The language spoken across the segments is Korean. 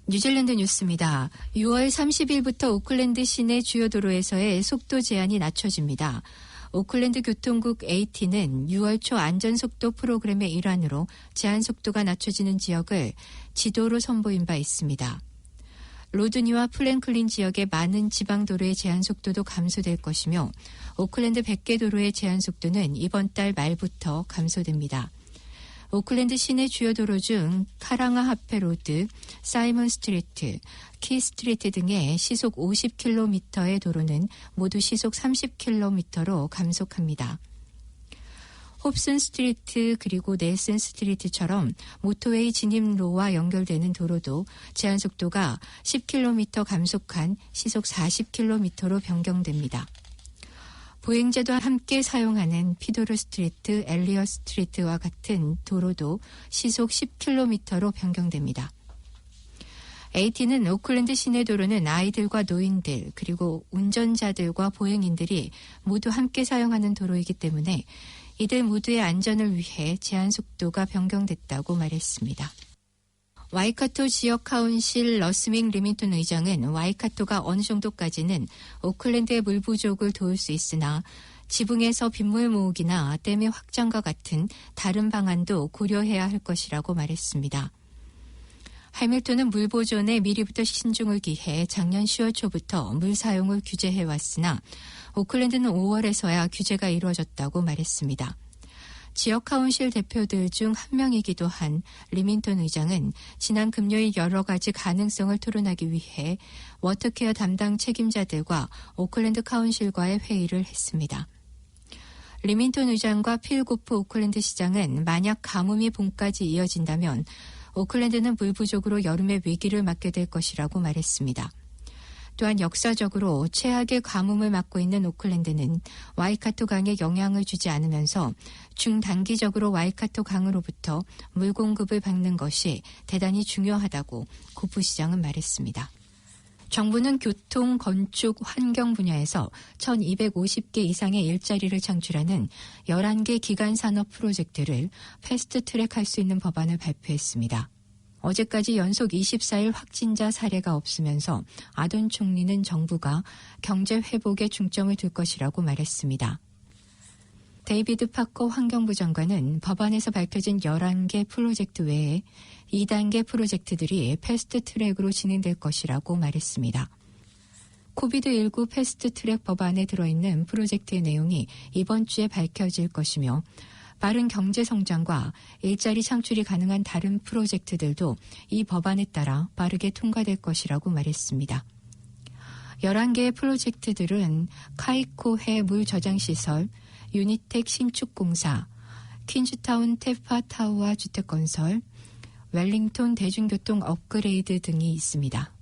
뉴질랜드 뉴스입니다. 6월 30일부터 오클랜드 시내 주요 도로에서의 속도 제한이 낮춰집니다. 오클랜드 교통국 AT는 6월 초 안전속도 프로그램의 일환으로 제한 속도가 낮춰지는 지역을 지도로 선보인 바 있습니다. 로드니와 플랭클린 지역의 많은 지방도로의 제한 속도도 감소될 것이며 오클랜드 100개 도로의 제한 속도는 이번 달 말부터 감소됩니다. 오클랜드 시내 주요 도로 중 카랑아 하페 로드, 사이먼 스트리트, 키 스트리트 등의 시속 50km의 도로는 모두 시속 30km로 감속합니다. 홉슨 스트리트 그리고 넬슨 스트리트처럼 모tor웨이 진입로와 연결되는 도로도 제한 속도가 10km 감속한 시속 40km로 변경됩니다. 보행자도 함께 사용하는 피도르 스트리트, 엘리어 스트리트와 같은 도로도 시속 10km로 변경됩니다. AT는 오클랜드 시내 도로는 아이들과 노인들 그리고 운전자들과 보행인들이 모두 함께 사용하는 도로이기 때문에 이들 모두의 안전을 위해 제한 속도가 변경됐다고 말했습니다. 와이카토 지역 카운실 러스밍 리밍턴 의장은 와이카토가 어느 정도까지는 오클랜드의 물 부족을 도울 수 있으나 지붕에서 빗물 모으기나 댐의 확장과 같은 다른 방안도 고려해야 할 것이라고 말했습니다. 해밀턴은 물 보존에 미리부터 신중을 기해 작년 10월 초부터 물 사용을 규제해왔으나 오클랜드는 5월에서야 규제가 이루어졌다고 말했습니다. 지역 카운실 대표들 중 한 명이기도 한 리밍턴 의장은 지난 금요일 여러 가지 가능성을 토론하기 위해 워터케어 담당 책임자들과 오클랜드 카운실과의 회의를 했습니다. 리밍턴 의장과 필 고프 오클랜드 시장은 만약 가뭄이 봄까지 이어진다면 오클랜드는 물 부족으로 여름의 위기를 맞게 될 것이라고 말했습니다. 또한 역사적으로 최악의 가뭄을 맞고 있는 오클랜드는 와이카토 강에 영향을 주지 않으면서 중단기적으로 와이카토 강으로부터 물 공급을 받는 것이 대단히 중요하다고 고프 시장은 말했습니다. 정부는 교통, 건축, 환경 분야에서 1,250개 이상의 일자리를 창출하는 11개 기간 산업 프로젝트를 패스트트랙할 수 있는 법안을 발표했습니다. 어제까지 연속 24일 확진자 사례가 없으면서 아돈 총리는 정부가 경제 회복에 중점을 둘 것이라고 말했습니다. 데이비드 파커 환경부 장관은 법안에서 밝혀진 11개 프로젝트 외에 2단계 프로젝트들이 패스트트랙으로 진행될 것이라고 말했습니다. 코비드19 패스트트랙 법안에 들어있는 프로젝트의 내용이 이번 주에 밝혀질 것이며 빠른 경제 성장과 일자리 창출이 가능한 다른 프로젝트들도 이 법안에 따라 빠르게 통과될 것이라고 말했습니다. 11개의 프로젝트들은 카이코해 물 저장시설, 유니텍 신축공사, 퀸즈타운 테파타우아 주택건설, 웰링톤 대중교통 업그레이드 등이 있습니다.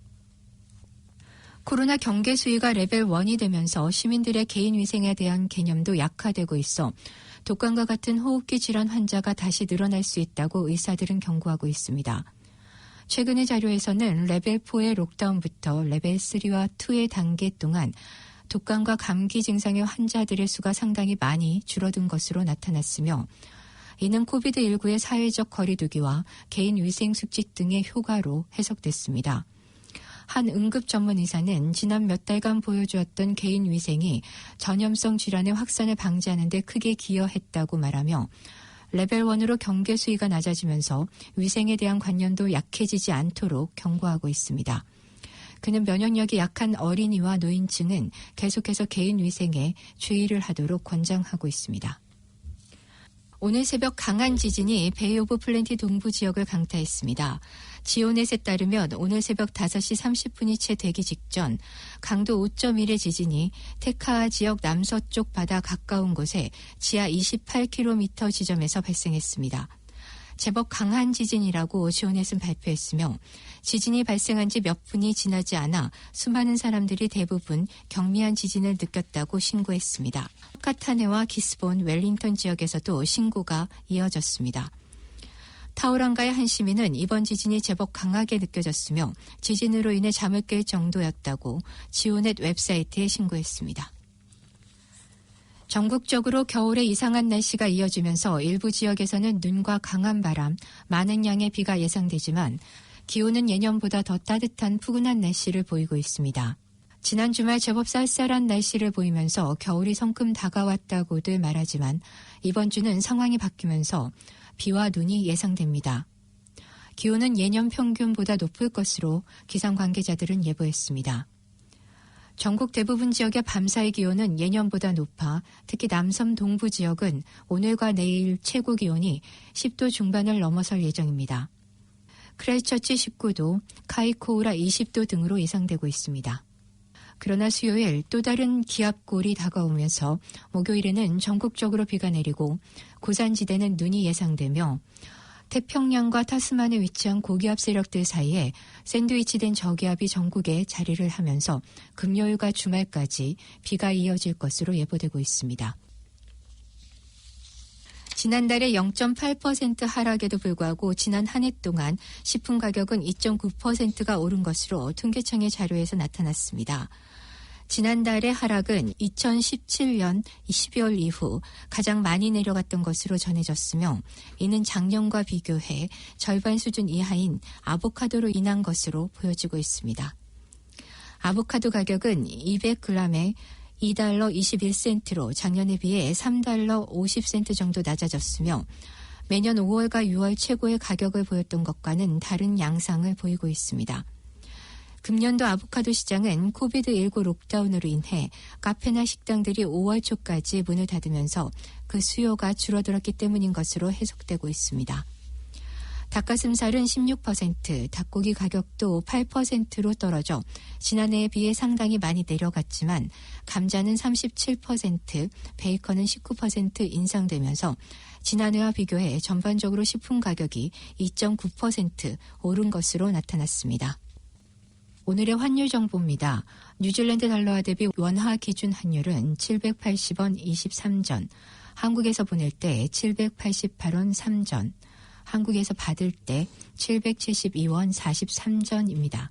코로나 경계 수위가 레벨 1이 되면서 시민들의 개인 위생에 대한 개념도 약화되고 있어 독감과 같은 호흡기 질환 환자가 다시 늘어날 수 있다고 의사들은 경고하고 있습니다. 최근의 자료에서는 레벨 4의 록다운부터 레벨 3와 2의 단계 동안 독감과 감기 증상의 환자들의 수가 상당히 많이 줄어든 것으로 나타났으며 이는 코비드19의 사회적 거리두기와 개인 위생 수칙 등의 효과로 해석됐습니다. 한 응급 전문 의사는 지난 몇 달간 보여주었던 개인 위생이 전염성 질환의 확산을 방지하는 데 크게 기여했다고 말하며 레벨 1으로 경계 수위가 낮아지면서 위생에 대한 관념도 약해지지 않도록 경고하고 있습니다. 그는 면역력이 약한 어린이와 노인층은 계속해서 개인 위생에 주의를 하도록 권장하고 있습니다. 오늘 새벽 강한 지진이 베이 오브 플렌티 동부 지역을 강타했습니다. 지오넷에 따르면 오늘 새벽 5시 30분이 채 되기 직전 강도 5.1의 지진이 테카아 지역 남서쪽 바다 가까운 곳에 지하 28km 지점에서 발생했습니다. 제법 강한 지진이라고 지오넷은 발표했으며 지진이 발생한 지 몇 분이 지나지 않아 수많은 사람들이 대부분 경미한 지진을 느꼈다고 신고했습니다. 카타네와 기스본, 웰링턴 지역에서도 신고가 이어졌습니다. 타우랑가의 한 시민은 이번 지진이 제법 강하게 느껴졌으며 지진으로 인해 잠을 깰 정도였다고 지오넷 웹사이트에 신고했습니다. 전국적으로 겨울에 이상한 날씨가 이어지면서 일부 지역에서는 눈과 강한 바람, 많은 양의 비가 예상되지만 기온은 예년보다 더 따뜻한 푸근한 날씨를 보이고 있습니다. 지난 주말 제법 쌀쌀한 날씨를 보이면서 겨울이 성큼 다가왔다고들 말하지만 이번 주는 상황이 바뀌면서 비와 눈이 예상됩니다. 기온은 예년 평균보다 높을 것으로 기상 관계자들은 예보했습니다. 전국 대부분 지역의 밤사이 기온은 예년보다 높아 특히 남섬 동부 지역은 오늘과 내일 최고 기온이 10도 중반을 넘어설 예정입니다. 크라이처치 19도, 카이코우라 20도 등으로 예상되고 있습니다. 그러나 수요일 또 다른 기압골이 다가오면서 목요일에는 전국적으로 비가 내리고 고산지대는 눈이 예상되며 태평양과 타스만에 위치한 고기압 세력들 사이에 샌드위치된 저기압이 전국에 자리를 하면서 금요일과 주말까지 비가 이어질 것으로 예보되고 있습니다. 지난달에 0.8% 하락에도 불구하고 지난 한 해 동안 식품 가격은 2.9%가 오른 것으로 통계청의 자료에서 나타났습니다. 지난달의 하락은 2017년 12월 이후 가장 많이 내려갔던 것으로 전해졌으며 이는 작년과 비교해 절반 수준 이하인 아보카도로 인한 것으로 보여지고 있습니다. 아보카도 가격은 200g에 $2 21센트로 작년에 비해 $3 50센트 정도 낮아졌으며 매년 5월과 6월 최고의 가격을 보였던 것과는 다른 양상을 보이고 있습니다. 금년도 아보카도 시장은 코비드19 록다운으로 인해 카페나 식당들이 5월 초까지 문을 닫으면서 그 수요가 줄어들었기 때문인 것으로 해석되고 있습니다. 닭가슴살은 16%, 닭고기 가격도 8%로 떨어져 지난해에 비해 상당히 많이 내려갔지만 감자는 37%, 베이컨은 19% 인상되면서 지난해와 비교해 전반적으로 식품 가격이 2.9% 오른 것으로 나타났습니다. 오늘의 환율 정보입니다. 뉴질랜드 달러화 대비 원화 기준 환율은 780원 23전, 한국에서 보낼 때 788원 3전, 한국에서 받을 때 772원 43전입니다.